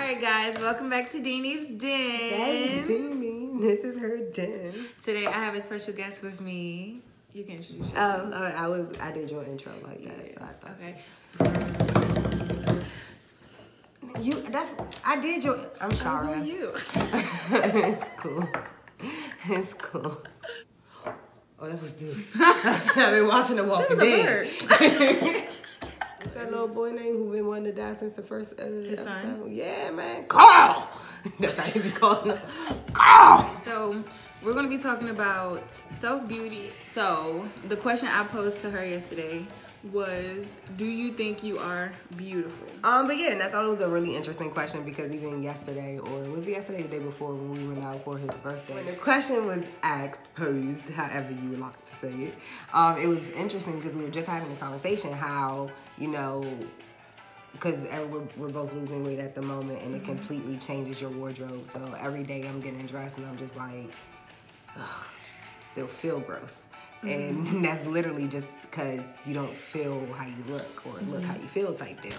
Alright guys, welcome back to Deanie's Den. That's Deanie. This is her den. Today I have a special guest with me. You can introduce yourself. I did your intro like that, so I thought. Okay. I did your. I'm sorry. I was doing you. It's cool. It's cool. Oh, that was Deuce. I've been watching The Walking Dead. That little boy named who been wanting to die since the first His episode. son? Yeah, man. Carl! That's how he be calling him. Carl! So, we're going to be talking about self-beauty. So, the question I posed to her yesterday was, do you think you are beautiful? But yeah, and I thought it was a really interesting question because even yesterday, or was it yesterday or the day before when we went out for his birthday, when the question was posed, however you would like to say it, it was interesting because we were just having this conversation how, you know, because we're both losing weight at the moment and it completely changes your wardrobe. So every day I'm getting dressed and I'm just like, ugh, still feel gross. And that's literally just because you don't feel how you look or look how you feel type deal.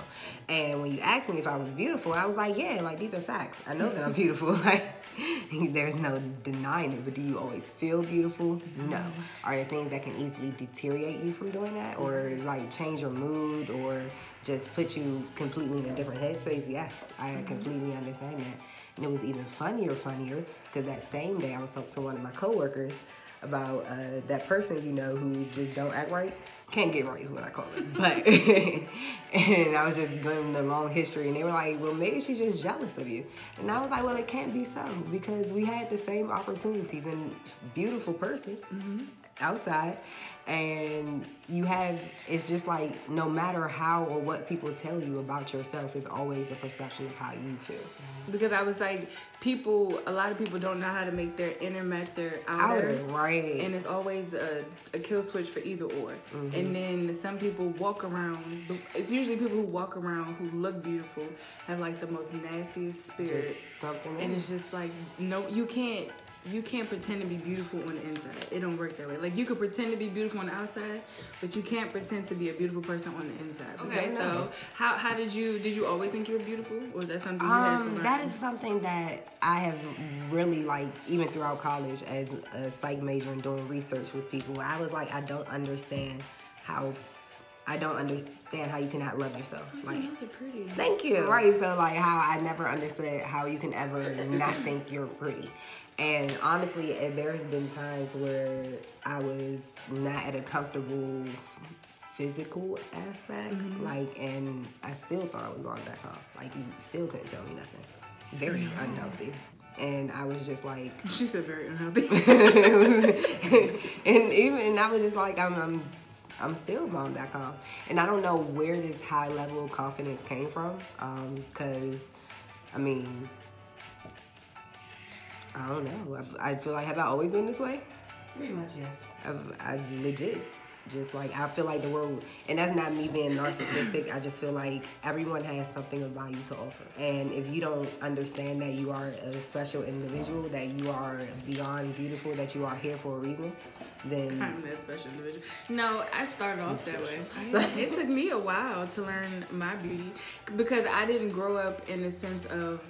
And when you asked me if I was beautiful, I was like, yeah, like these are facts. I know that I'm beautiful. Like there's no denying it. But do you always feel beautiful? No. Are there things that can easily deteriorate you from doing that or like change your mood or just put you completely in a different headspace? Yes, I completely understand that. And it was even funnier because that same day I was talking to one of my coworkers about that person, you know, who just don't act right. Can't get right is what I call it. But, and I was just going the long history and they were like, well, maybe she's just jealous of you. And I was like, well, it can't be so because we had the same opportunities and beautiful person outside. And you have, it's just like, no matter how or what people tell you about yourself, it's always a perception of how you feel. Because I was like, a lot of people don't know how to make their inner match their outer. Right. And it's always a kill switch for either or. And then some people walk around, it's usually people who walk around who look beautiful, have like the most nastiest spirit. Just something and it's just like, no, you can't pretend to be beautiful on the inside. It don't work that way. Like you could pretend to be beautiful on the outside, but you can't pretend to be a beautiful person on the inside. Okay, so how did you always think you were beautiful? Or was that something you had to learn? That is something that I have really like, even throughout college as a psych major and doing research with people, I was like, I don't understand how you cannot love yourself. Like, those are pretty. Thank you. Right, so like how I never understood how you can ever not think you're pretty. And honestly, there have been times where I was not at a comfortable physical aspect, like, and I still thought I was going back home. Like, you still couldn't tell me nothing. Very unhealthy. And I was just like... She said very unhealthy. and I was just like, I'm still going back home. And I don't know where this high level of confidence came from, because, I mean... I don't know. I feel like, have I always been this way? Pretty much, yes. I legit, just like, I feel like the world, and that's not me being narcissistic, I just feel like everyone has something of value to offer. And if you don't understand that you are a special individual, that you are beyond beautiful, that you are here for a reason, then... I'm that special individual. No, I started off that way. It took me a while to learn my beauty because I didn't grow up in the sense of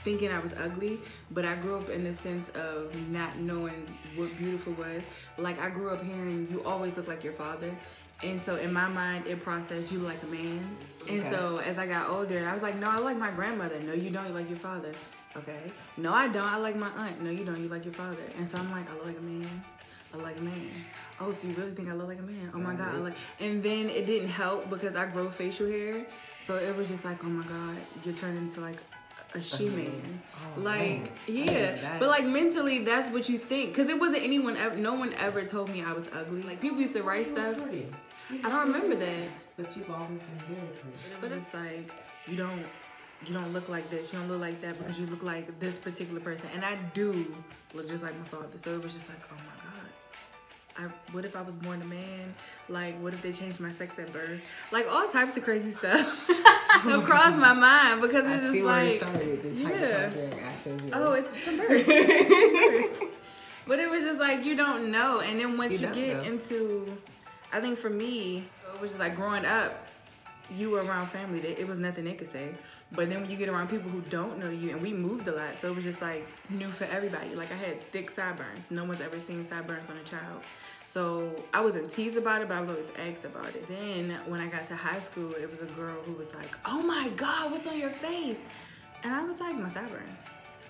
thinking I was ugly, but I grew up in the sense of not knowing what beautiful was. Like I grew up hearing you always look like your father, and so in my mind it processed you like a man. And so as I got older, I was like, no, I like my grandmother. No, you don't. You like your father. Okay. No, I don't. I like my aunt. No, you don't. You like your father. And so I'm like, I look like a man. I like a man. Oh, so you really think I look like a man? Oh my God. I like. And then it didn't help because I grow facial hair, so it was just like, oh my God, you're turning into like a she-man. Oh, like, man. yeah. But like mentally, that's what you think. Because it wasn't no one ever told me I was ugly. Like people used to write stuff. I don't remember that. But you've always been very pretty. But it's like, you don't look like this. You don't look like that because you look like this particular person. And I do look just like my father. So it was just like, oh my God. What if I was born a man? Like, what if they changed my sex at birth? Like, all types of crazy stuff will cross my mind because it's just like, it started, this hypochondriac action. Yes. Oh, it's from birth. But it was just like, you don't know. And then once you get into, I think for me, it was just like growing up, you were around family. It was nothing they could say. But then when you get around people who don't know you, and we moved a lot, so it was just like new for everybody. Like I had thick sideburns. No one's ever seen sideburns on a child. So I wasn't teased about it, but I was always asked about it. Then when I got to high school, it was a girl who was like, "Oh my God, what's on your face?" And I was like, "My sideburns."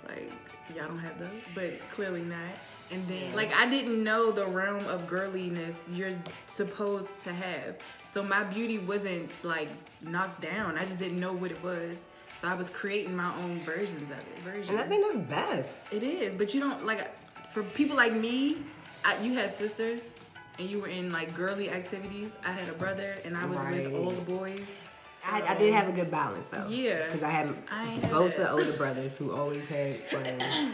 Like, y'all don't have those, but clearly not. And then, like, I didn't know the realm of girliness you're supposed to have. So my beauty wasn't, like, knocked down. I just didn't know what it was. So I was creating my own versions of it. And I think that's best. It is, but you don't, like, for people like me, you have sisters, and you were in, like, girly activities. I had a brother, and I was with all the boys. I did have a good balance though. Yeah. Because I had both the older brothers who always had friends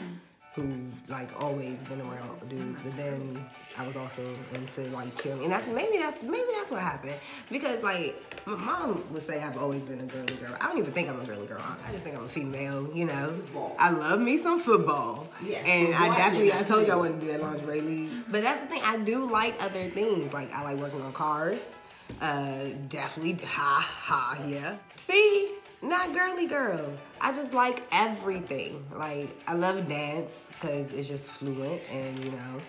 who like always been around dudes, but then I was also into like chilling, and maybe that's what happened, because like my mom would say I've always been a girly girl. I don't even think I'm a girly girl. I just think I'm a female. You know, I love me some football, and I told you I wanted to do that lingerie league. But that's the thing. I do like other things. Like I like working on cars. Definitely, yeah. See, not girly girl. I just like everything. Like, I love dance because it's just fluent and, you know,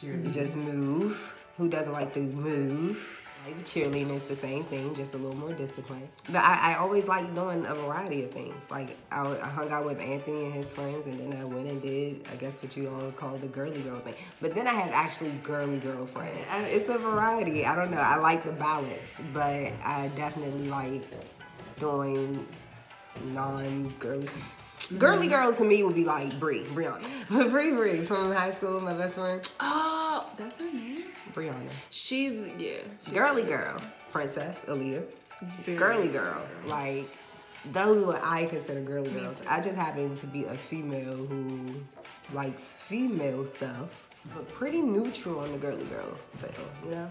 you just move. Who doesn't like to move? Like, cheerleading is the same thing, just a little more discipline. But I always like doing a variety of things. Like, I hung out with Anthony and his friends, and then I went and did, I guess, what you all call the girly girl thing. But then I had actually girly girl friends. It's a variety. I don't know. I like the balance, but I definitely like doing non-girly. Girly girl to me would be like Brianna. Bree from high school, my best friend. Oh, that's her name? Brianna. She's girly girl. Princess, Aaliyah. Girly girl. Like, those are what I consider girly girls. I just happen to be a female who likes female stuff, but pretty neutral on the girly girl side, you know?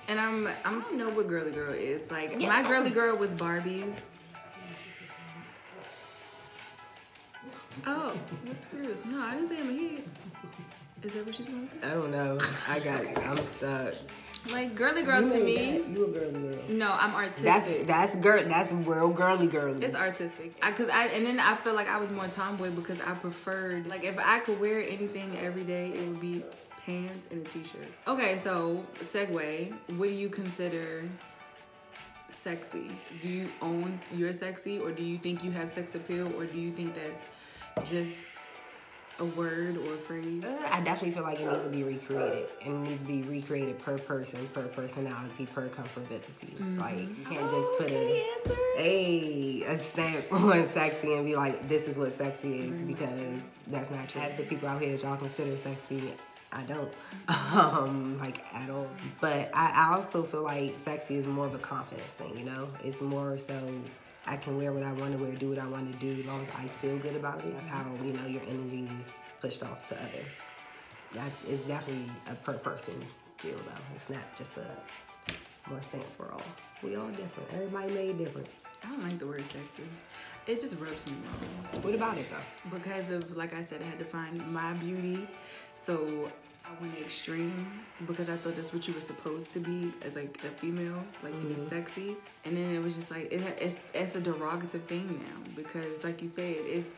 And I don't know what girly girl is. Like, my girly girl was Barbies. Oh, what screws? No, I didn't say I'm a hit. Is that what she's going to I don't know. I'm stuck. Like, girly girl to me. You a girly girl. No, I'm artistic. That's real girly. It's artistic. And then I feel like I was more tomboy because I preferred, like, if I could wear anything every day, it would be pants and a t-shirt. Okay, so segue. What do you consider sexy? Do you own your sexy, or do you think you have sex appeal, or do you think that's just a word or a phrase? I definitely feel like it needs to be recreated. And it needs to be recreated per person, per personality, per comfortability. Like, you can't just put a stamp on sexy and be like, this is what sexy is, because that's not true. The people out here that y'all consider sexy, I don't, like, at all. But I also feel like sexy is more of a confidence thing, you know? It's more so I can wear what I want to wear, do what I want to do, as long as I feel good about it. That's how, you know, your energy is pushed off to others. It's definitely a per person deal, though. It's not just a one stamp for all. We all different. Everybody made different. I don't like the word sexy. It just rubs me wrong. What about it, though? Because of, like I said, I had to find my beauty. So I went extreme because I thought that's what you were supposed to be as, like, a female, like, to be sexy. And then it was just like, it's a derogative thing now, because, like you said, it's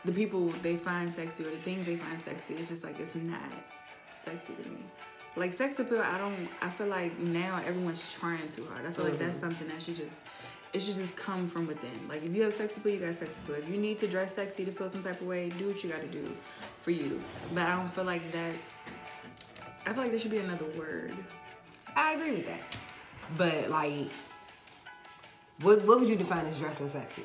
the people they find sexy or the things they find sexy. It's just like, it's not sexy to me. Like, sex appeal, I feel like now everyone's trying too hard. I feel like that's something that it should just come from within. Like, if you have sex appeal, you got sex appeal. If you need to dress sexy to feel some type of way, do what you got to do for you. But I don't feel like I feel like there should be another word. I agree with that. But, like, what would you define as dressing sexy?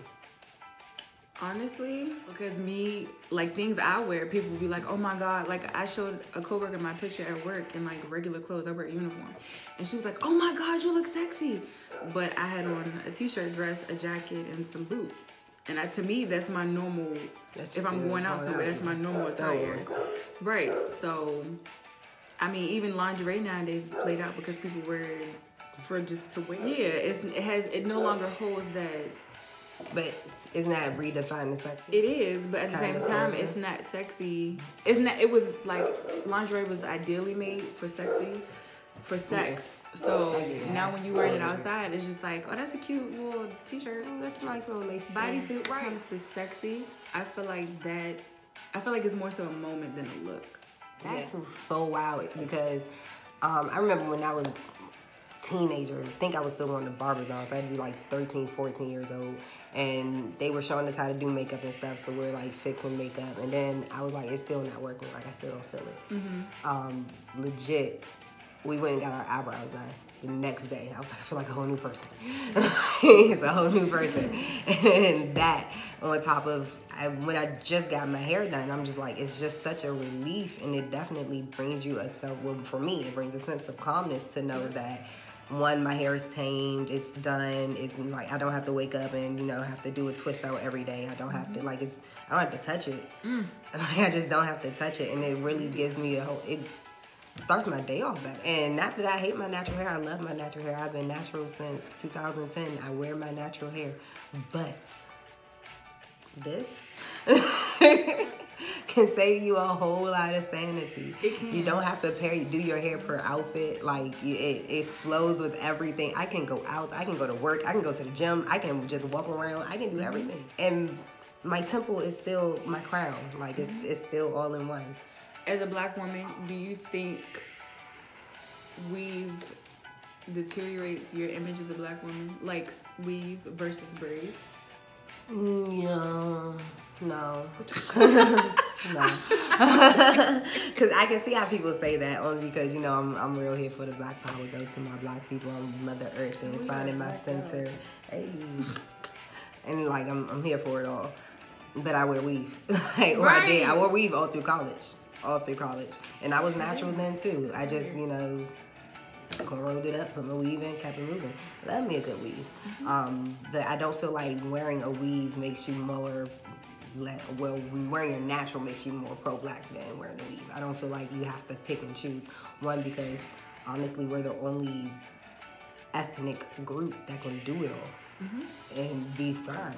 Honestly, because me, like, things I wear, people will be like, oh my God. Like, I showed a coworker my picture at work in, like, regular clothes. I wear a uniform. And she was like, oh my God, you look sexy. But I had on a t-shirt, dress, a jacket, and some boots. And to me, that's my normal, if I'm going out somewhere, that's my normal attire. Right, so, I mean, even lingerie nowadays is played out because people wear it for just to wear. Yeah, it no longer holds that. But isn't that redefining sexy? It is, but at the same time, it's not sexy. It was like, lingerie was ideally made for sexy for sex. So now when you wear it outside, it's just like, oh, that's a cute little t-shirt. That's a nice little lacy Bodysuit comes to sexy. I feel like it's more so a moment than a look. That's so wild because I remember when I was teenager, I think I was still going to barber's office. I'd be like 13, 14 years old. And they were showing us how to do makeup and stuff. So we're like fixing makeup. And then I was like, it's still not working. Like I still don't feel it. Legit, we went and got our eyebrows done. The next day, I was like, I feel like a whole new person. It's a whole new person. And that on top of, when I just got my hair done, I'm just like, it's just such a relief. And it definitely brings you well, for me, it brings a sense of calmness to know that, one, my hair is tamed, it's done, it's like, I don't have to wake up and, have to do a twist out every day. I don't have to, I don't have to touch it. Like, I just don't have to touch it. And it really gives me it starts my day off better. And not that I hate my natural hair, I love my natural hair. I've been natural since 2010. I wear my natural hair. But this can save you a whole lot of sanity. It can. You don't have to do your hair per outfit. Like, it flows with everything. I can go out, I can go to work, I can go to the gym, I can just walk around, I can do everything. And my temple is still my crown. Like, it's still all in one. As a Black woman, do you think weave deteriorates your image as a Black woman? Like weave versus braids? Yeah, no. No. Because I can see how people say that, only because, I'm real here for the Black power. Go to my Black people, I'm Mother Earth and finding my center. Hey. And like, I'm here for it all. But I wear weave. I wore weave all through college. And I was natural then too. I just, rolled it up, put my weave in, kept it moving. Love me a good weave. But I don't feel like wearing a weave makes you more, wearing your natural makes you more pro-Black than wearing a weave. I don't feel like you have to pick and choose. One, because honestly, we're the only ethnic group that can do it all and be fine.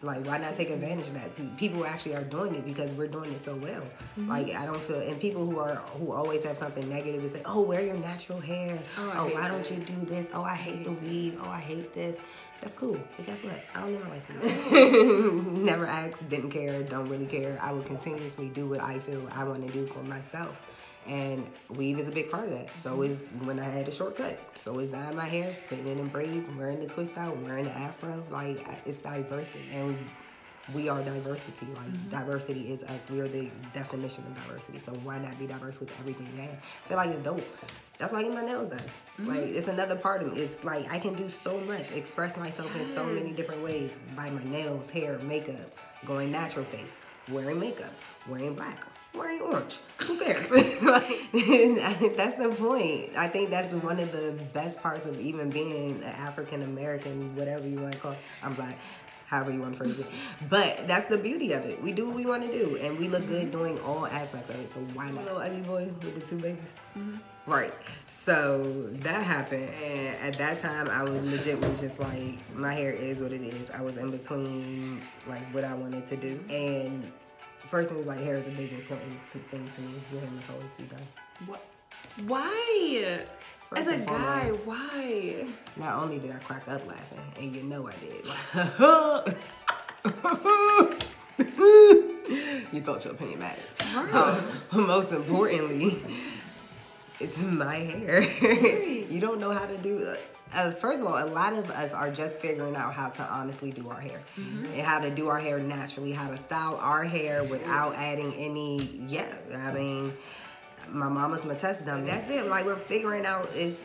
Like, why not take advantage of that? People actually are doing it because we're doing it so well. Like, I don't feel, and people who always have something negative to say, oh, wear your natural hair. Oh, why don't you do this? Oh, I hate the weave. Oh, I hate this. That's cool. But guess what? I don't live my life for that. Never asked, didn't care, don't really care. I would continuously do what I feel I want to do for myself. And weave is a big part of that. So is when I had a shortcut. So is dyeing my hair, putting it in braids, wearing the twist out, wearing the afro. Like, it's diversity. And we are diversity. Like, diversity is us. We are the definition of diversity. So why not be diverse with everything you have? I feel like it's dope. That's why I get my nails done. Like, it's another part of me. It's like, I can do so much, express myself in so many different ways. By my nails, hair, makeup, going natural face, wearing makeup, wearing black, wearing orange. Who cares? I think that's the point. I think that's one of the best parts of even being an African American, whatever you want to call it. I'm Black, however you want to phrase it. But that's the beauty of it. We do what we want to do, and we look good doing all aspects of it. So why not? Little ugly boy with the 2 babies. Right. So that happened, and at that time, I was just like, my hair is what it is. I was in between like what I wanted to do, and first thing was like, hair is a big important thing to me. Your hair must always be done. What? Why? First As a guy, why? Not only did I crack up laughing, and I did. You thought your opinion mattered. Most importantly, it's my hair. You don't know how to do it. First of all, a lot of us are just figuring out how to honestly do our hair. And how to do our hair naturally, how to style our hair without adding any, I mean, my mama's my test dummy. That's it. Like, we're figuring out, it's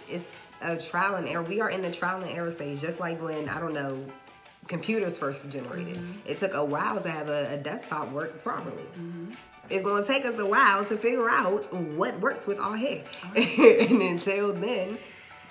a trial and error. We are in the trial and error stage, just like when, I don't know, computers first generated. It took a while to have a desktop work properly. It's going to take us a while to figure out what works with our hair. And until then,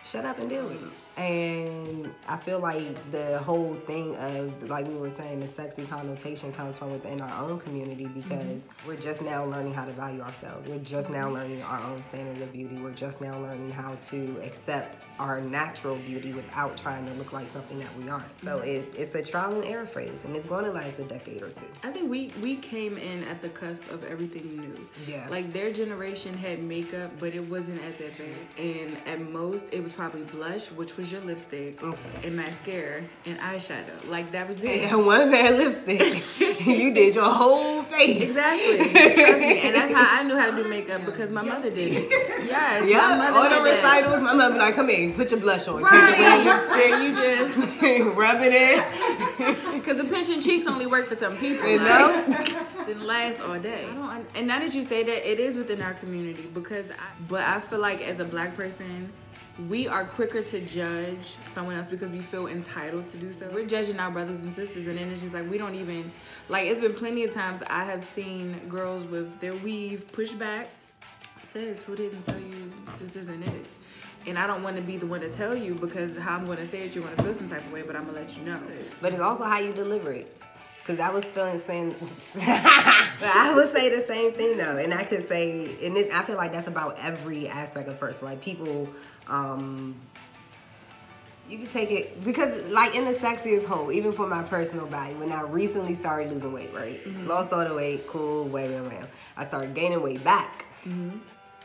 shut up and deal with it. And I feel like the whole thing of, like we were saying, the sexy connotation comes from within our own community because we're just now learning how to value ourselves. We're just now learning our own standard of beauty. We're just now learning how to accept our natural beauty without trying to look like something that we aren't. So it's a trial and error phase, and it's going to last a decade or two. I think we came in at the cusp of everything new. Yeah. Like their generation had makeup, but it wasn't as advanced. And at most, it was probably blush, which was your lipstick, and mascara, and eyeshadow. Like that was it. And one pair of lipstick, you did your whole face. Exactly. Trust me. And that's how I knew how to do makeup because my mother did it. Yes. Yeah. My mother All the did that. recitals, my mother be like, "Come here, put your blush on, Right. take the lipstick, And you just rub it in." because the pinching cheeks only work for some people. You like, know? didn't last all day. And now that you say that, it is within our community because but I feel like as a black person, we are quicker to judge someone else because we feel entitled to do so. We're judging our brothers and sisters, and then it's just like we don't even, like, it's been plenty of times I have seen girls with their weave pushed back. Sis, who didn't tell you this isn't it? And I don't want to be the one to tell you because how I'm going to say it, you're going to feel some type of way, but I'm going to let you know. But it's also how you deliver it. Because I was saying, I would say the same thing though. And I could say, I feel like that's about every aspect of person. Like people, you can take it, because like in the sexiest whole, even for my personal body, when I recently started losing weight, right? Lost all the weight, cool, wham. I started gaining weight back.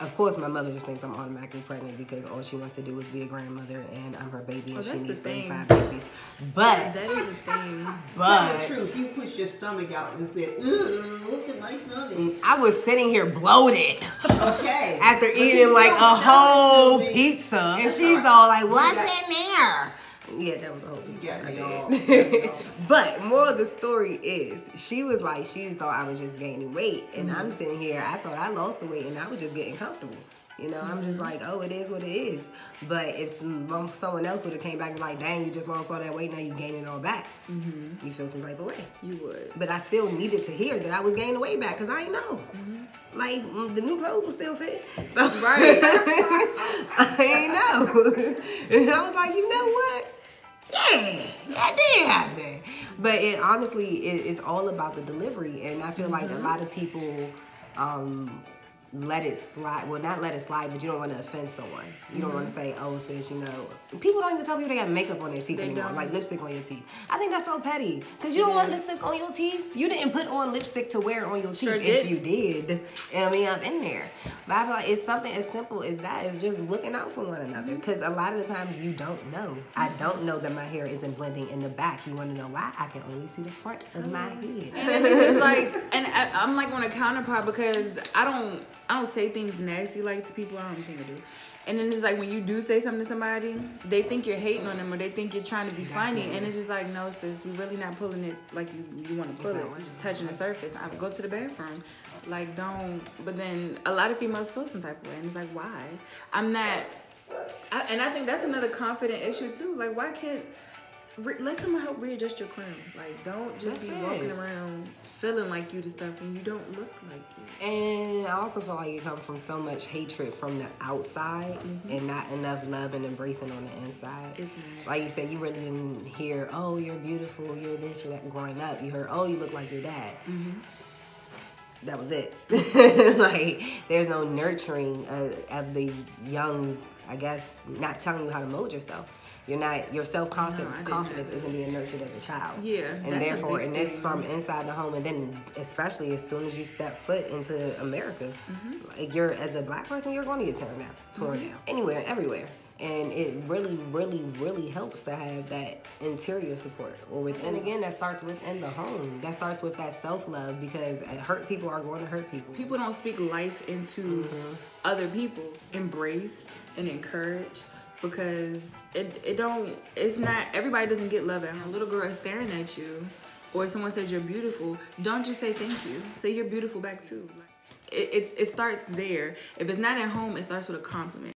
Of course, my mother just thinks I'm automatically pregnant because all she wants to do is be a grandmother and I'm her baby and she needs 35 babies. But that is the thing. But the truth, you pushed your stomach out and said, "Ooh, look at my stomach." I was sitting here bloated. Okay. After But eating you like a still whole showed it to me. pizza, and she's all like, "What's in there?" Yeah, that was a whole pizza. Yeah, I y'all. did. But moral of the story is, she was like, she thought I was just gaining weight, and I'm sitting here, I thought I lost the weight, and I was just getting comfortable. You know, I'm just like, oh, it is what it is. But if someone else would have came back and like, dang, you just lost all that weight, now you gaining it all back, you feel some type of way. You would. But I still needed to hear that I was gaining the weight back, because I ain't know. Like, the new clothes will still fit. So, Right. I ain't know. And I was like, you know what? Yeah, that did happen. But it honestly, it's all about the delivery. And I feel like a lot of people let it slide. Well, not let it slide, but you don't want to offend someone. You don't want to say, oh, sis, you know. People don't even tell people they got makeup on their teeth anymore. don't. Like lipstick on your teeth. I think that's so petty. Because you don't want lipstick on your teeth. You didn't put on lipstick to wear on your teeth. Sure if did. you did, I mean, I'm in there. But I feel like it's something as simple as that. It's just looking out for one another. Because a lot of the times you don't know. I don't know that my hair isn't blending in the back. You want to know why? I can only see the front of my head. And then it's just like, and I'm like on a counterpart because I don't say things nasty like to people. I don't think I do. And then it's like when you do say something to somebody, they think you're hating on them or they think you're trying to be funny. And it's just like, no, sis, you're really not pulling it like you want to pull it. You're just touching the surface. I would go to the bathroom. Like, don't. But then a lot of females feel some type of way. And it's like, why? And I think that's another confident issue too. Like, why can't... let someone help readjust your crown. Like, don't just be walking around feeling like you to stuff and you don't look like you. And I also feel like it comes from so much hatred from the outside and not enough love and embracing on the inside. It's not. Like you said, you really didn't hear, oh, you're beautiful, you're this, you're that. Growing up, you heard, oh, you look like your dad. That was it. Like, there's no nurturing of the young, I guess, not telling you how to mold yourself. Your self-confidence isn't being nurtured as a child. Yeah, and that's therefore, a big and it's thing. from inside the home, and then especially as soon as you step foot into America, like as a black person, you're going to get torn down, anywhere, everywhere. And it really, really, really helps to have that interior support. Or within, again, that starts within the home. That starts with that self-love, because hurt people are going to hurt people. People don't speak life into other people. Embrace and encourage. Because it's not, everybody doesn't get love at home. A little girl is staring at you, or someone says you're beautiful, don't just say thank you. Say you're beautiful back too. It starts there. If it's not at home, it starts with a compliment.